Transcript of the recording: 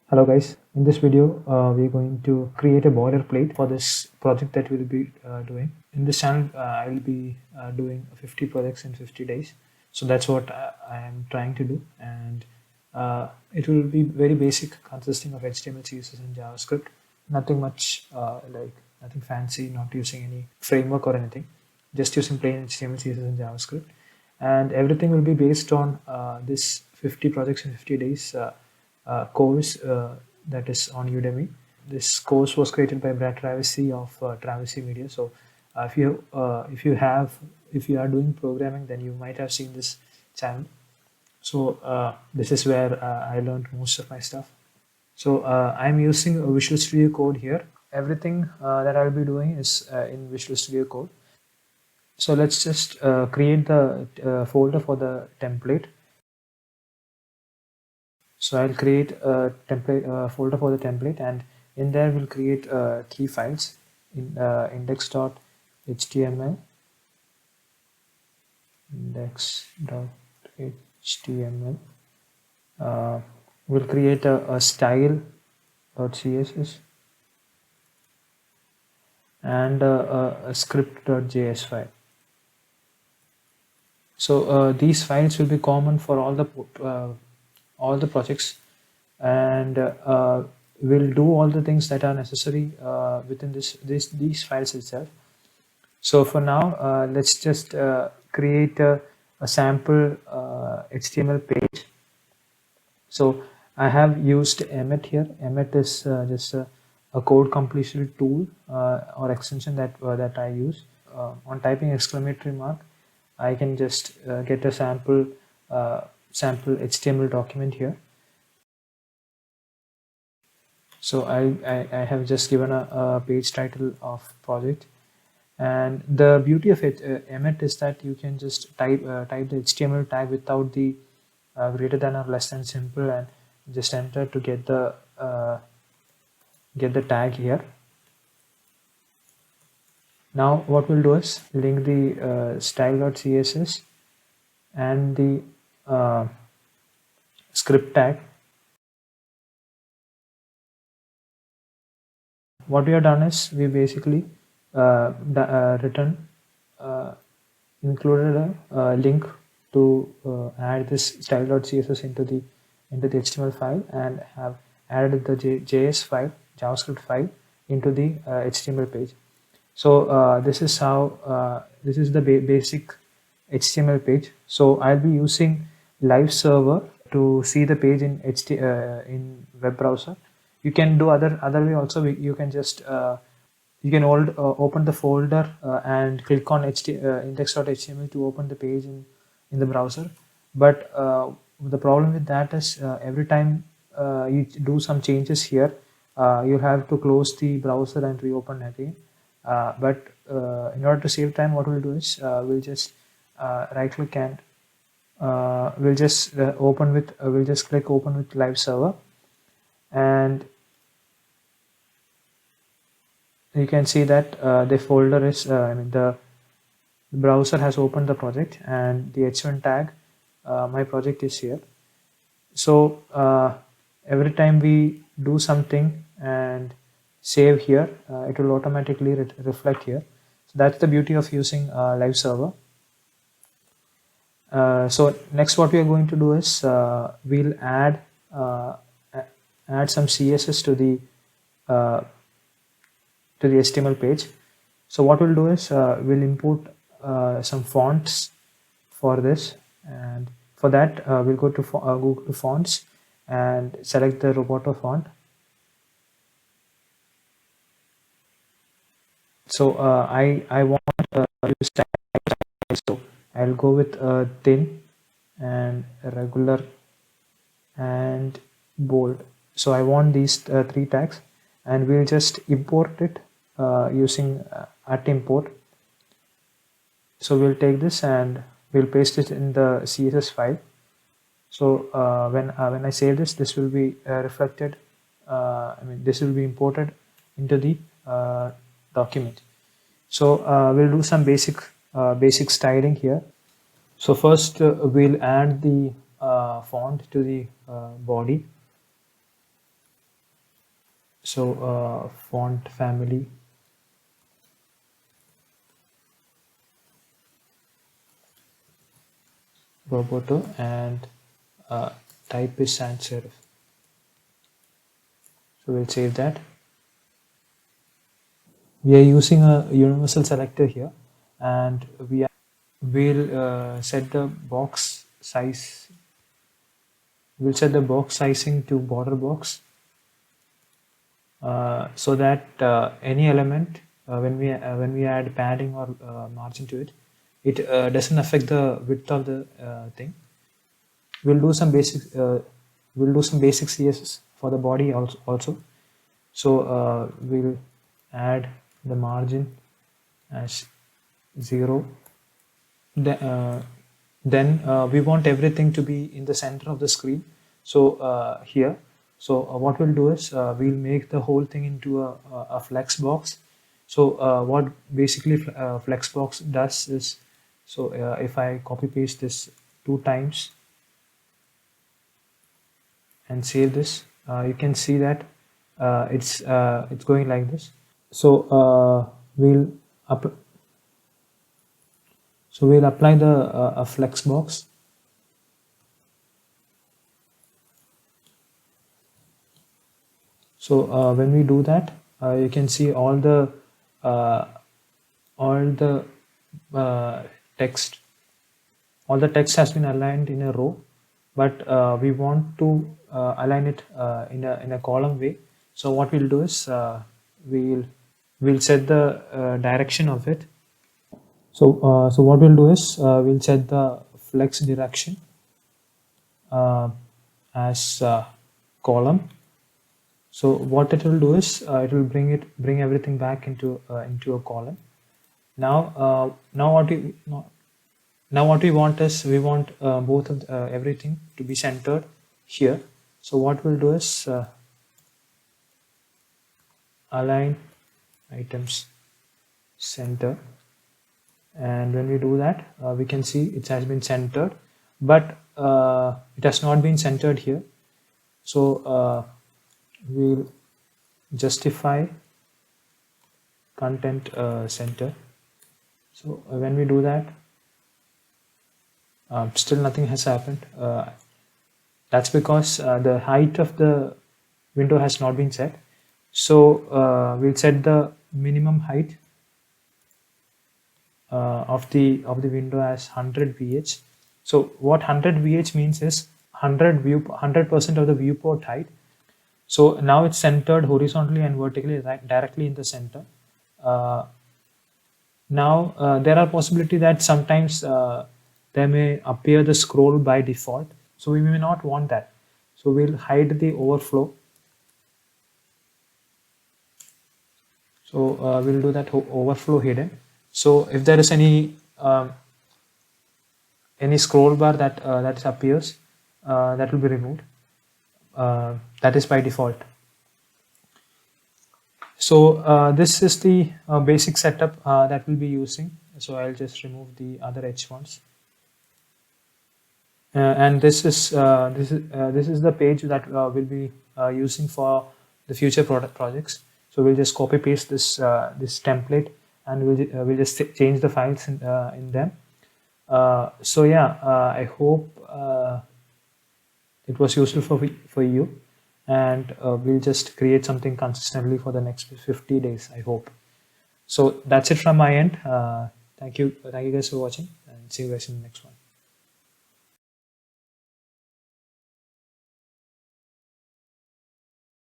Hello guys, in this video we're going to create a boilerplate for this project that we'll be doing. In this channel I'll be doing 50 projects in 50 days. So that's what I am trying to do, and it will be very basic, consisting of HTML, CSS and JavaScript. Nothing much, nothing fancy, not using any framework or anything, just using plain HTML, CSS and JavaScript. And everything will be based on this 50 projects in 50 days course that is on Udemy. This course was created by Brad Travesey of Travesey Media. So if you are doing programming, then you might have seen this channel. So this is where I learned most of my stuff. So I'm using a Visual Studio Code here. Everything that I'll be doing is in Visual Studio Code. So let's just create the folder for the template. So I'll create a template folder for the template, and in there we'll create three files in index.html, index.html. We'll create a style.css and a script.js file. So these files will be common for all the projects, and we'll do all the things that are necessary within these files itself. So for now, let's just create a sample HTML page. So I have used Emmet here. Emmet is just a code completion tool or extension that I use. On typing exclamatory mark, I can just get a sample HTML document here. So I have just given a page title of project, and the beauty of Emmet is that you can just type the HTML tag without the greater than or less than symbol, and just enter to get the tag here. Now what we'll do is link the style.css and the script tag. What we have done is we basically included a link to add this style.css into the HTML file, and have added the JS file, JavaScript file, into the HTML page. So this is how this is the basic HTML page. So I'll be using Live Server to see the page in in web browser. You can do other way also. You can just you can open the folder and click on index.html to open the page in the browser. But the problem with that is every time you do some changes here, you have to close the browser and reopen again. But in order to save time, what we'll do is we'll just right click, and we'll just we'll just click open with Live Server, and you can see that the folder is the browser has opened the project, and the h1 tag, my project, is here. So every time we do something and save here, it will automatically reflect here. So that's the beauty of using Live Server. So next what we are going to do is we'll add some CSS to the HTML page. So what we'll do is we'll import some fonts for this, and for that we'll go to Google Fonts and select the Roboto font. So I want to use style, so I'll go with thin and regular and bold. So I want these three tags, and we'll just import it using @import. So we'll take this and we'll paste it in the CSS file. So when I save this, this will be reflected. This will be imported into the document. So we'll do some basic styling here. So first we'll add the font to the body. So font family, Roboto, and uh, type is sans serif. So we'll save that. We are using a universal selector here, and will set the box size. We'll set the box sizing to border box, so that any element, when we add padding or margin to it, it doesn't affect the width of the thing. We'll do some basic CSS for the body also. So we'll add the margin as 0. Then we want everything to be in the center of the screen. So here, so what we'll do is we'll make the whole thing into a flex box. So what basically flex box does is, so if I copy paste this 2 times and save this, you can see that it's going like this. So we'll up so we'll apply the a flex box. So when we do that, you can see all the uh, text. All the text has been aligned in a row, but we want to align it in a column way. So what we'll do is we'll set the direction of it. So what we'll do is we'll set the flex direction as column. So what it will do is it will bring everything back into a column. Now what we want is we want both of everything to be centered here. So what we'll do is align items center, and when we do that, we can see it has been centered, but it has not been centered here. So we'll justify content center. So when we do that, still nothing has happened. That's because the height of the window has not been set. So we'll set the minimum height of the window as 100 VH. So what 100 VH means is 100% of the viewport height. So now it's centered horizontally and vertically directly in the center. Now there are possibility that sometimes there may appear the scroll by default. So we may not want that. So we'll hide the overflow. So we'll do that overflow hidden. So if there is any scroll bar that appears, that will be removed. That is by default. So this is the basic setup that we'll be using. So I'll just remove the other H1s. And this is the page that we'll be using for the future product projects. So we'll just copy paste this template, and we'll just change the files in them. So yeah, I hope it was useful for you, and we'll just create something consistently for the next 50 days, I hope. So that's it from my end. Thank you guys for watching, and see you guys in the next one.